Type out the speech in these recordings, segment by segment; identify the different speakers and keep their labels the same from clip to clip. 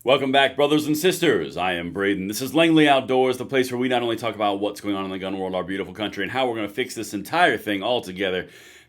Speaker 1: Welcome back, brothers and sisters. I am Braden. This is Langley Outdoors, the place where we not only talk about what's going on in the gun world, our beautiful country, and how we're going to fix this entire thing all together.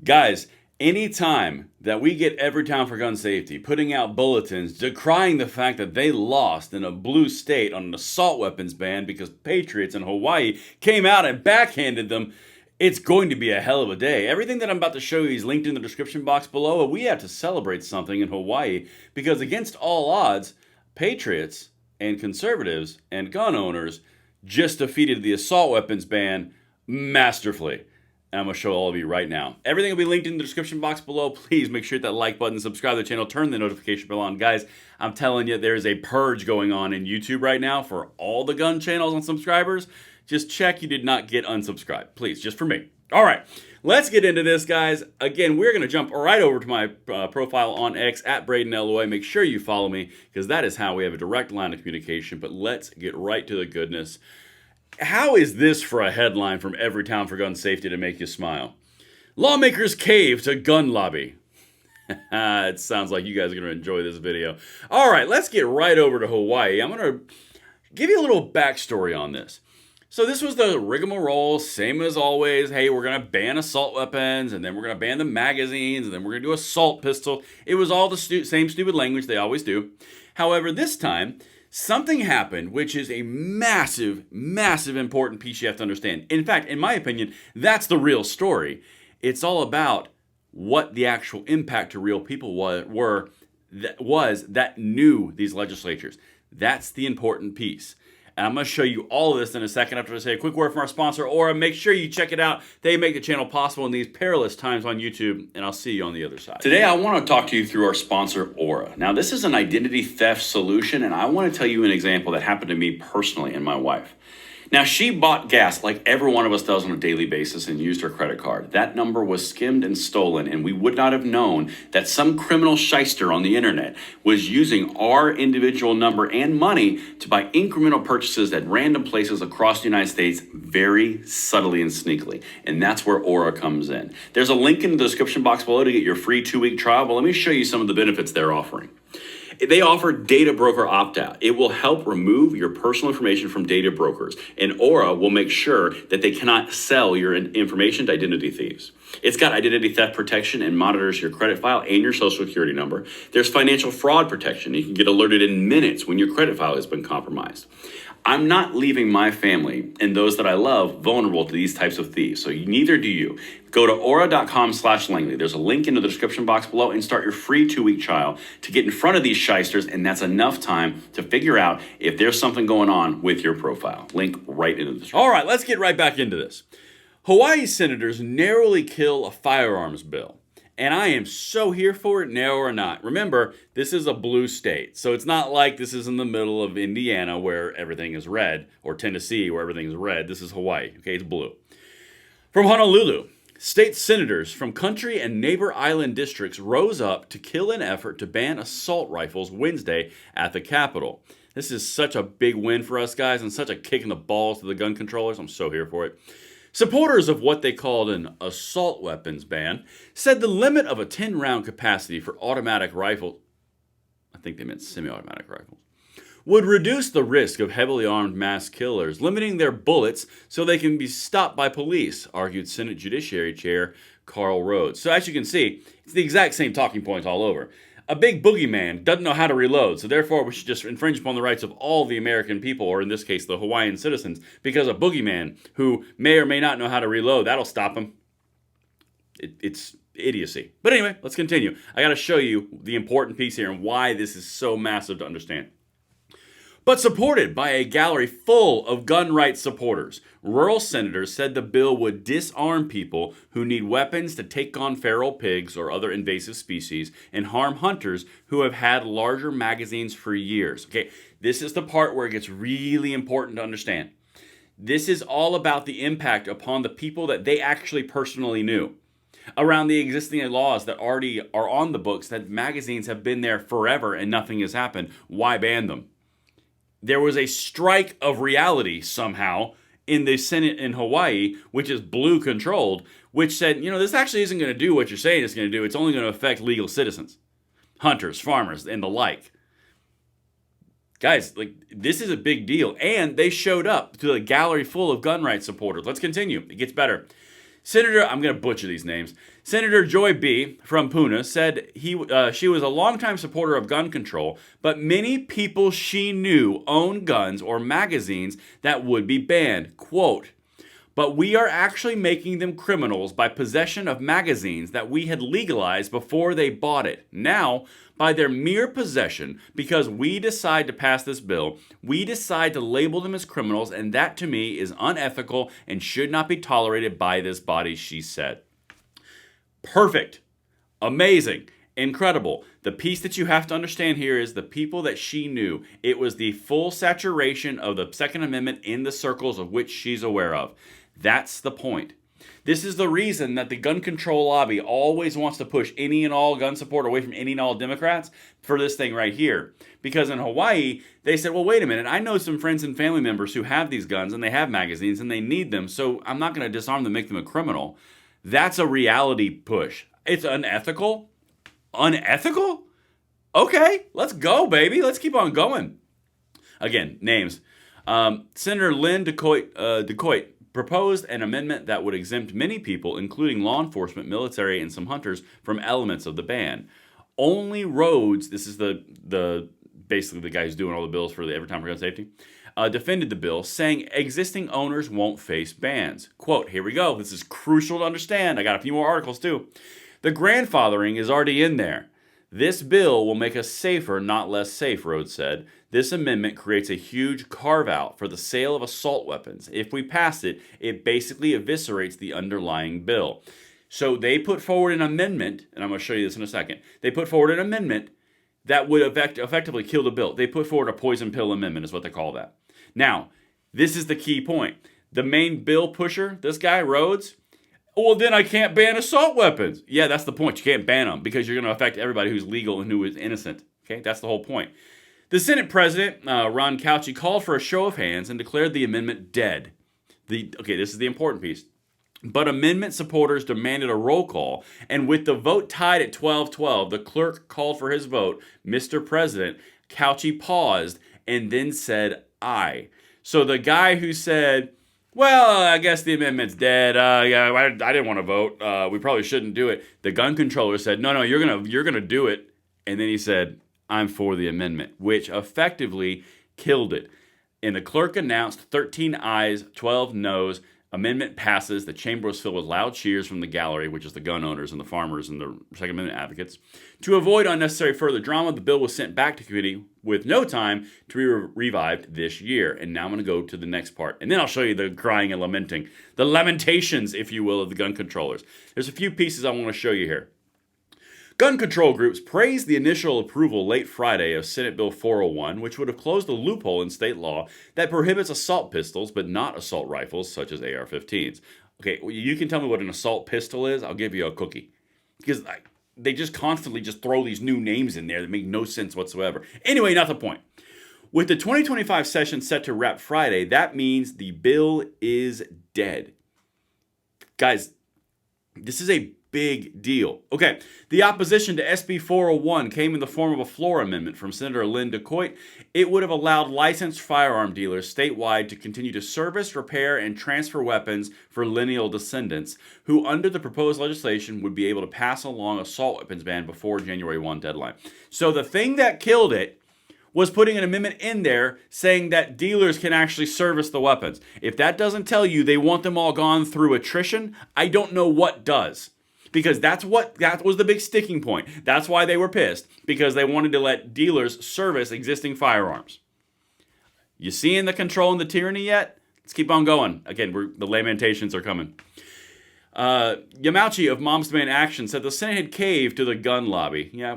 Speaker 1: Guys, anytime that we get Everytown for Gun Safety putting out bulletins decrying the fact that they lost in a blue state on an assault weapons ban because patriots in Hawaii came out and backhanded them, it's going to be a hell of a day. Everything that I'm about to show you is linked in the description box below. We have to celebrate something in Hawaii because against all odds, patriots and conservatives and gun owners just defeated the assault weapons ban masterfully. And I'm going to show all of you right now. Everything will be linked in the description box below. Please make sure to hit that like button, subscribe to the channel, turn the notification bell on. Guys, I'm telling you, there is a purge going on in YouTube right now for all the gun channels and subscribers. Just check you did not get unsubscribed. Please, just for me. All right, let's get into this, guys. Again, we're going to jump right over to my profile on X, at BradenLOA. Make sure you follow me, because that is how we have a direct line of communication. But let's get right to the goodness. How is this for a headline from Everytown for Gun Safety to make you smile? Lawmakers cave to gun lobby. It sounds like you guys are going to enjoy this video. All right, let's get right over to Hawaii. I'm going to give you a little backstory on this. So this was the rigmarole, same as always. Hey, we're going to ban assault weapons, and then we're going to ban the magazines, and then we're going to do assault pistol. It was all the same stupid language they always do. However, this time, something happened, which is a massive, massive important piece you have to understand. In fact, in my opinion, that's the real story. It's all about what the actual impact to real people was that knew these legislatures. That's the important piece. And I'm going to show you all of this in a second after I say a quick word from our sponsor, Aura. Make sure you check it out. They make the channel possible in these perilous times on YouTube, and I'll see you on the other side. Today, I want to talk to you through our sponsor, Aura. Now, this is an identity theft solution, and I want to tell you an example that happened to me personally and my wife. Now, she bought gas like every one of us does on a daily basis and used her credit card. That number was skimmed and stolen, and we would not have known that some criminal shyster on the internet was using our individual number and money to buy incremental purchases at random places across the United States very subtly and sneakily. And that's where Aura comes in. There's a link in the description box below to get your free 2-week trial, but let me show you some of the benefits they're offering. They offer data broker opt-out. It will help remove your personal information from data brokers, and Aura will make sure that they cannot sell your information to identity thieves. It's got identity theft protection and monitors your credit file and your social security number. There's financial fraud protection. You can get alerted in minutes when your credit file has been compromised. I'm not leaving my family and those that I love vulnerable to these types of thieves, so neither do you. Go to aura.com/Langley. There's a link in the description box below and start your free 2-week trial to get in front of these shysters, and that's enough time to figure out if there's something going on with your profile. Link right in the description. All right, let's get right back into this. Hawaii senators narrowly kill a firearms bill. And I am so here for it, narrow or not. Remember, this is a blue state. So it's not like this is in the middle of Indiana where everything is red, or Tennessee where everything is red. This is Hawaii. Okay, it's blue. From Honolulu, state senators from country and neighbor island districts rose up to kill an effort to ban assault rifles Wednesday at the Capitol. This is such a big win for us, guys, and such a kick in the balls to the gun controllers. I'm so here for it. Supporters of what they called an assault weapons ban said the limit of a 10-round capacity for automatic rifles, I think they meant semi-automatic rifles, would reduce the risk of heavily armed mass killers, limiting their bullets so they can be stopped by police, argued Senate Judiciary Chair Carl Rhodes. So as you can see, it's the exact same talking points all over. A big boogeyman doesn't know how to reload, so therefore we should just infringe upon the rights of all the American people, or in this case, the Hawaiian citizens, because a boogeyman who may or may not know how to reload, that'll stop him. It's idiocy. But anyway, let's continue. I got to show you the important piece here and why this is so massive to understand. But supported by a gallery full of gun rights supporters, rural senators said the bill would disarm people who need weapons to take on feral pigs or other invasive species and harm hunters who have had larger magazines for years. Okay, this is the part where it gets really important to understand. This is all about the impact upon the people that they actually personally knew. Around the existing laws that already are on the books, that magazines have been there forever and nothing has happened. Why ban them? There was a strike of reality somehow in the Senate in Hawaii, which is blue controlled, which said, this actually isn't going to do what you're saying it's going to do. It's only going to affect legal citizens, hunters, farmers, and the like. Guys, like, this is a big deal. And they showed up to a gallery full of gun rights supporters. Let's continue. It gets better. Senator, I'm going to butcher these names. Senator Joy B. from Puna said she was a longtime supporter of gun control, but many people she knew own guns or magazines that would be banned. Quote, but we are actually making them criminals by possession of magazines that we had legalized before they bought it. Now, by their mere possession, because we decide to pass this bill, we decide to label them as criminals, and that to me is unethical and should not be tolerated by this body, she said. Perfect. Amazing. Incredible. The piece that you have to understand here is the people that she knew. It was the full saturation of the Second Amendment in the circles of which she's aware of. That's the point. This is the reason that the gun control lobby always wants to push any and all gun support away from any and all Democrats for this thing right here. Because in Hawaii, they said, well, wait a minute, I know some friends and family members who have these guns and they have magazines and they need them, so I'm not going to disarm them, make them a criminal. That's a reality push. It's unethical? Unethical? Okay, let's go, baby. Let's keep on going. Again, names. Senator Lynn DeCoit proposed an amendment that would exempt many people, including law enforcement, military, and some hunters, from elements of the ban. Only Rhodes, this is the basically the guy who's doing all the bills for the Every Time for Gun Safety, defended the bill, saying existing owners won't face bans. Quote, here we go. This is crucial to understand. I got a few more articles too. The grandfathering is already in there. This bill will make us safer, not less safe, Rhodes said. This amendment creates a huge carve-out for the sale of assault weapons. If we pass it, it basically eviscerates the underlying bill. So they put forward an amendment, and I'm going to show you this in a second. They put forward an amendment that would effectively kill the bill. They put forward a poison pill amendment is what they call that. Now, this is the key point. The main bill pusher, this guy, Rhodes, well, then I can't ban assault weapons. Yeah, that's the point. You can't ban them because you're going to affect everybody who's legal and who is innocent. Okay, that's the whole point. The Senate President, Ron Cauchi, called for a show of hands and declared the amendment dead. Okay, this is the important piece. But amendment supporters demanded a roll call, and with the vote tied at 12-12, the clerk called for his vote. Mr. President, Cauchi paused and then said aye. So the guy who said, well, I guess the amendment's dead. Yeah, I didn't want to vote. We probably shouldn't do it. The gun controller said, no, you're gonna do it. And then he said, I'm for the amendment, which effectively killed it. And the clerk announced 13 ayes, 12 noes. Amendment passes. The chamber was filled with loud cheers from the gallery, which is the gun owners and the farmers and the Second Amendment advocates. To avoid unnecessary further drama, the bill was sent back to committee with no time to be revived this year. And now I'm going to go to the next part. And then I'll show you the crying and lamenting. The lamentations, if you will, of the gun controllers. There's a few pieces I want to show you here. Gun control groups praised the initial approval late Friday of Senate Bill 401, which would have closed a loophole in state law that prohibits assault pistols but not assault rifles such as AR-15s. Okay, you can tell me what an assault pistol is, I'll give you a cookie. Because they just constantly just throw these new names in there that make no sense whatsoever. Anyway, not the point. With the 2025 session set to wrap Friday, that means the bill is dead. Guys, this is a big deal. Okay, the opposition to SB 401 came in the form of a floor amendment from Senator Lynn DeCoit. It would have allowed licensed firearm dealers statewide to continue to service, repair, and transfer weapons for lineal descendants, who under the proposed legislation would be able to pass along assault weapons ban before January 1 deadline. So the thing that killed it was putting an amendment in there saying that dealers can actually service the weapons. If that doesn't tell you they want them all gone through attrition, I don't know what does. Because that was the big sticking point. That's why they were pissed, because they wanted to let dealers service existing firearms. You seeing the control and the tyranny yet? Let's keep on going. Again, the lamentations are coming. Yamauchi of Moms Demand Action said the Senate had caved to the gun lobby. Yeah,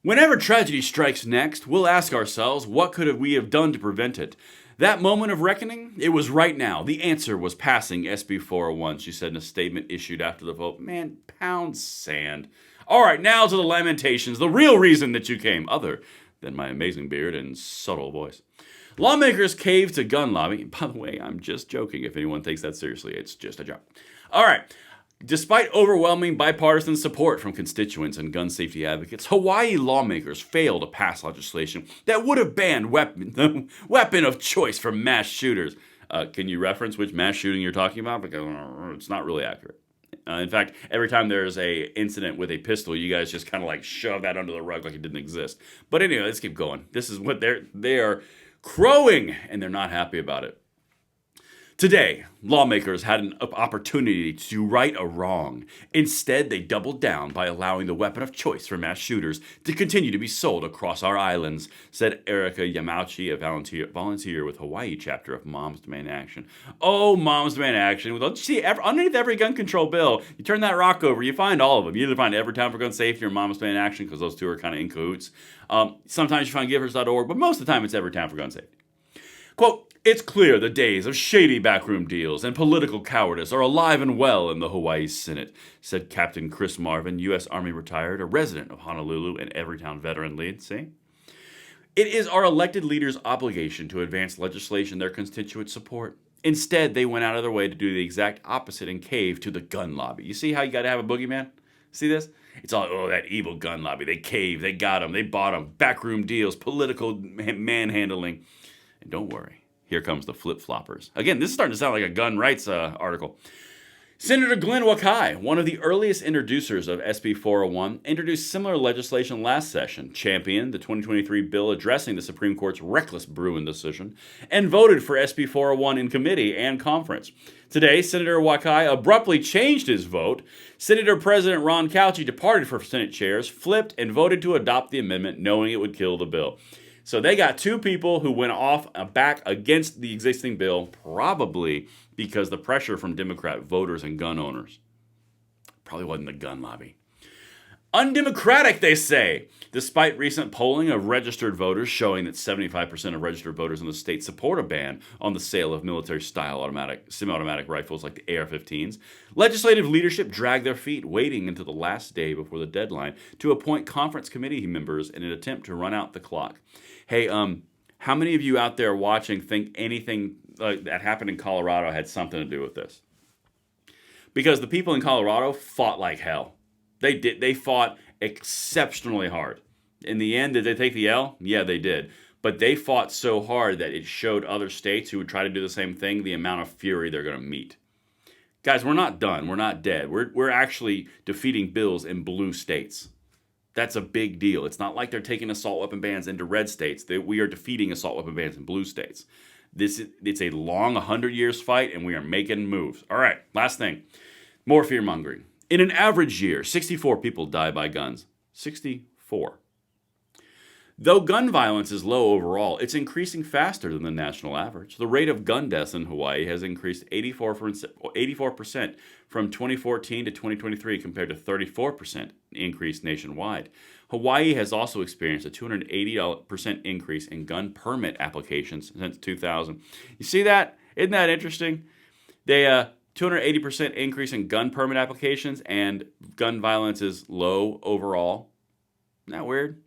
Speaker 1: whenever tragedy strikes next, we'll ask ourselves, what could we have done to prevent it? That moment of reckoning, it was right now. The answer was passing SB 401, she said in a statement issued after the vote. Man, pound sand. All right, now to the lamentations, the real reason that you came, other than my amazing beard and subtle voice. Lawmakers caved to gun lobby. By the way, I'm just joking if anyone takes that seriously. It's just a joke. All right. Despite overwhelming bipartisan support from constituents and gun safety advocates, Hawaii lawmakers failed to pass legislation that would have banned the weapon of choice for mass shooters. Can you reference which mass shooting you're talking about? Because it's not really accurate. In fact, every time there's a incident with a pistol, you guys just kind of like shove that under the rug like it didn't exist. But anyway, let's keep going. This is what they are crowing, and they're not happy about it. Today, lawmakers had an opportunity to right a wrong. Instead, they doubled down by allowing the weapon of choice for mass shooters to continue to be sold across our islands, said Erica Yamauchi, a volunteer with Hawaii chapter of Moms Demand Action. Oh, Moms Demand Action. Well, see, underneath every gun control bill, you turn that rock over, you find all of them. You either find Everytown for Gun Safety or Moms Demand Action, because those two are kind of in cahoots. Sometimes you find givers.org, but most of the time it's Everytown for Gun Safety. Quote, "It's clear the days of shady backroom deals and political cowardice are alive and well in the Hawaii Senate," said Captain Chris Marvin, U.S. Army retired, a resident of Honolulu and Everytown veteran lead. See? "It is our elected leaders' obligation to advance legislation their constituents support. Instead, they went out of their way to do the exact opposite and cave to the gun lobby." You see how you got to have a boogeyman? See this? It's all, oh, that evil gun lobby. They caved, they got them, they bought them, backroom deals, political manhandling. And don't worry. Here comes the flip-floppers. Again, this is starting to sound like a gun rights article. Senator Glenn Wakai, one of the earliest introducers of SB 401, introduced similar legislation last session, championed the 2023 bill addressing the Supreme Court's reckless Bruin decision, and voted for SB 401 in committee and conference. Today, Senator Wakai abruptly changed his vote. Senator President Ron Cauchi departed for Senate chairs, flipped, and voted to adopt the amendment, knowing it would kill the bill. So they got two people who went off back against the existing bill, probably because the pressure from Democrat voters and gun owners. Probably wasn't the gun lobby. Undemocratic, they say. Despite recent polling of registered voters showing that 75% of registered voters in the state support a ban on the sale of military-style semi-automatic rifles like the AR-15s, legislative leadership dragged their feet, waiting until the last day before the deadline to appoint conference committee members in an attempt to run out the clock. Hey, how many of you out there watching think anything that happened in Colorado had something to do with this? Because the people in Colorado fought like hell. They did. They fought exceptionally hard. In the end, did they take the L? Yeah, they did. But they fought so hard that it showed other states who would try to do the same thing the amount of fury they're going to meet. Guys, we're not done. We're not dead. We're actually defeating bills in blue states. That's a big deal. It's not like they're taking assault weapon bans into red states. We are defeating assault weapon bans in blue states. It's a long 100 years fight, and we are making moves. All right, last thing. More fear-mongering. In an average year, 64 people die by guns. 64. Though gun violence is low overall, it's increasing faster than the national average. The rate of gun deaths in Hawaii has increased 84% from 2014 to 2023 compared to 34% increase nationwide. Hawaii has also experienced a 280% increase in gun permit applications since 2000. You see that? Isn't that interesting? They 280% increase in gun permit applications, and gun violence is low overall. Isn't that weird?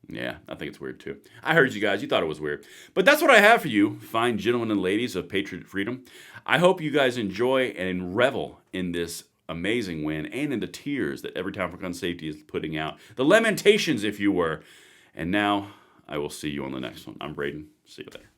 Speaker 1: Yeah, I think it's weird too. I heard you guys. You thought it was weird. But that's what I have for you, fine gentlemen and ladies of Patriot Freedom. I hope you guys enjoy and revel in this amazing win and in the tears that Everytown for Gun Safety is putting out. The lamentations, if you were. And now I will see you on the next one. I'm Braden. See you later.